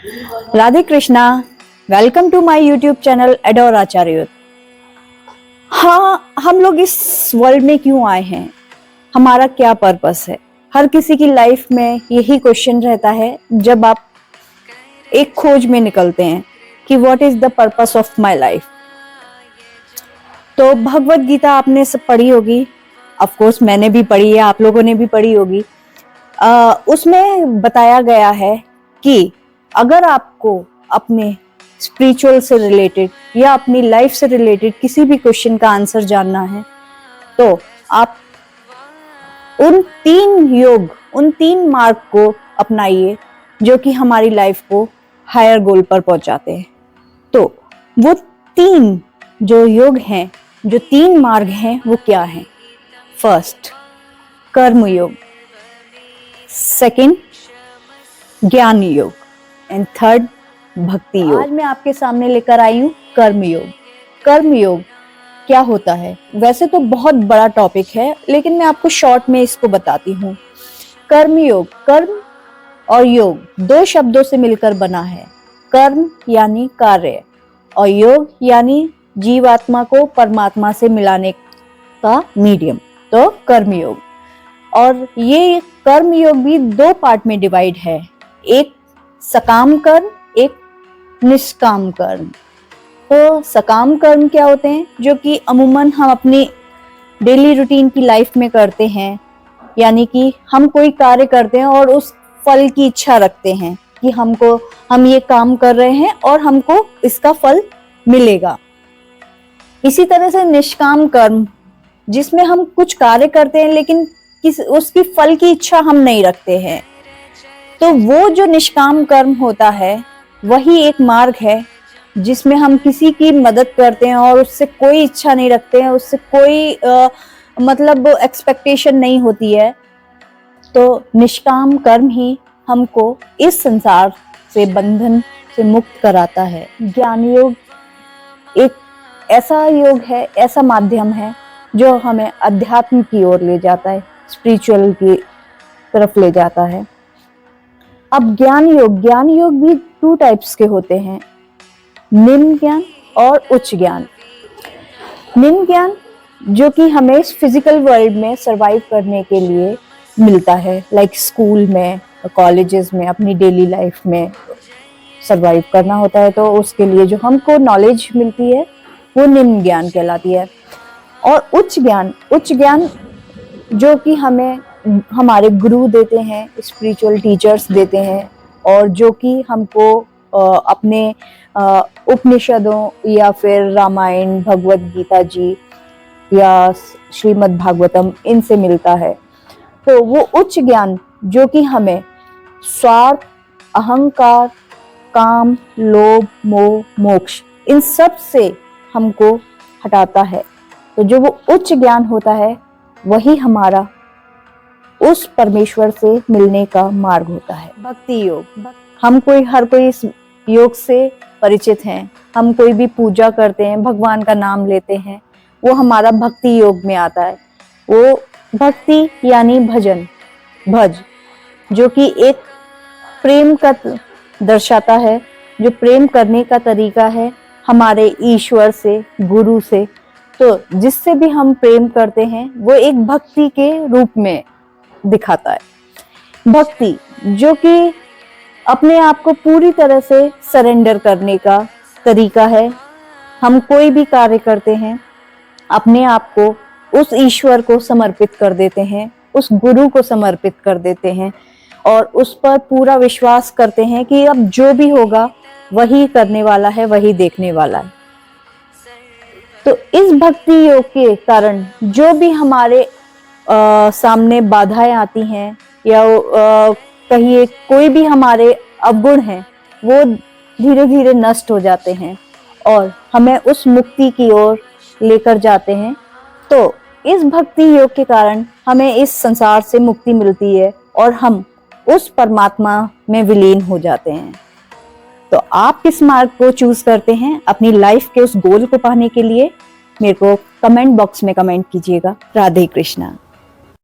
Radhe Krishna. Welcome to my YouTube channel Ador Acharya. हाँ, हम लोग इस वर्ल्ड में क्यों आए हैं, हमारा क्या पर्पस है? हर किसी की लाइफ में यही क्वेश्चन रहता है जब आप एक खोज में निकलते हैं कि what is the purpose of my life. तो भगवत गीता आपने सब पढ़ी होगी, ऑफ कोर्स मैंने भी पढ़ी है, आप लोगों ने भी पढ़ी होगी। उसमें बताया गया है कि अगर आपको अपने स्पिरिचुअल से रिलेटेड या अपनी लाइफ से रिलेटेड किसी भी क्वेश्चन का आंसर जानना है तो आप उन तीन मार्ग को अपनाइए जो कि हमारी लाइफ को हायर गोल पर पहुंचाते हैं। तो वो तीन जो योग हैं, जो तीन मार्ग हैं, वो क्या हैं? फर्स्ट कर्म योग, सेकंड ज्ञान योग एंड थर्ड भक्ति योग। आज मैं आपके सामने लेकर आई हूँ कर्म योग। कर्म योग क्या होता है? वैसे तो बहुत बड़ा टॉपिक है, लेकिन मैं आपको शॉर्ट में इसको बताती हूँ। कर्म योग, कर्म और योग दो शब्दों से मिलकर बना है। कर्म यानी कार्य और योग यानी जीवात्मा को परमात्मा से मिलाने का मीडियम, तो कर्म योग। और ये कर्म योग भी दो पार्ट में डिवाइड है, एक सकाम कर्म, एक निष्काम कर्म। तो सकाम कर्म क्या होते हैं? जो कि अमूमन हम अपनी डेली रूटीन की लाइफ में करते हैं, यानी कि हम कोई कार्य करते हैं और उस फल की इच्छा रखते हैं कि हम ये काम कर रहे हैं और हमको इसका फल मिलेगा। इसी तरह से निष्काम कर्म, जिसमें हम कुछ कार्य करते हैं लेकिन उसकी फल की इच्छा हम नहीं रखते हैं। तो वो जो निष्काम कर्म होता है वही एक मार्ग है जिसमें हम किसी की मदद करते हैं और उससे कोई इच्छा नहीं रखते हैं, उससे कोई मतलब एक्सपेक्टेशन नहीं होती है। तो निष्काम कर्म ही हमको इस संसार से, बंधन से मुक्त कराता है। ज्ञान योग एक ऐसा योग है, ऐसा माध्यम है जो हमें अध्यात्म की ओर ले जाता है, स्पिरिचुअल की तरफ ले जाता है। अब ज्ञान योग भी टू टाइप्स के होते हैं, निम्न ज्ञान और उच्च ज्ञान। निम्न ज्ञान जो कि हमें फिजिकल वर्ल्ड में सरवाइव करने के लिए मिलता है, लाइक स्कूल में, कॉलेजेस में, अपनी डेली लाइफ में सरवाइव करना होता है, तो उसके लिए जो हमको नॉलेज मिलती है वो निम्न ज्ञान कहलाती है। और उच्च ज्ञान जो कि हमें हमारे गुरु देते हैं, स्पिरिचुअल टीचर्स देते हैं, और जो कि हमको अपने उपनिषदों या फिर रामायण, भगवत गीता जी या श्रीमद् भागवतम, इनसे मिलता है। तो वो उच्च ज्ञान जो कि हमें स्वार्थ, अहंकार, काम, लोभ, मोह, मोक्ष, इन सब से हमको हटाता है। तो जो वो उच्च ज्ञान होता है वही हमारा उस परमेश्वर से मिलने का मार्ग होता है। भक्ति योग, हर कोई इस योग से परिचित हैं। हम कोई भी पूजा करते हैं, भगवान का नाम लेते हैं, वो हमारा भक्ति योग में आता है। वो भक्ति यानी भजन, जो कि एक प्रेम का दर्शाता है, जो प्रेम करने का तरीका है हमारे ईश्वर से, गुरु से। तो जिससे भी हम प्रेम करते हैं वो एक भक्ति के रूप में दिखाता है। भक्ति जो कि अपने आप को पूरी तरह से सरेंडर करने का तरीका है। हम कोई भी कार्य करते हैं, अपने आप को उस ईश्वर को समर्पित कर देते हैं, उस गुरु को समर्पित कर देते हैं और उस पर पूरा विश्वास करते हैं कि अब जो भी होगा वही करने वाला है, वही देखने वाला है। तो इस भक्ति योग के कारण जो भी हमारे सामने बाधाएं आती हैं या कहिए कोई भी हमारे अवगुण हैं, वो धीरे धीरे नष्ट हो जाते हैं और हमें उस मुक्ति की ओर लेकर जाते हैं। तो इस भक्ति योग के कारण हमें इस संसार से मुक्ति मिलती है और हम उस परमात्मा में विलीन हो जाते हैं। तो आप किस मार्ग को चूज करते हैं अपनी लाइफ के उस गोल को पाने के लिए? मेरे को कमेंट बॉक्स में कमेंट कीजिएगा। राधे कृष्णा।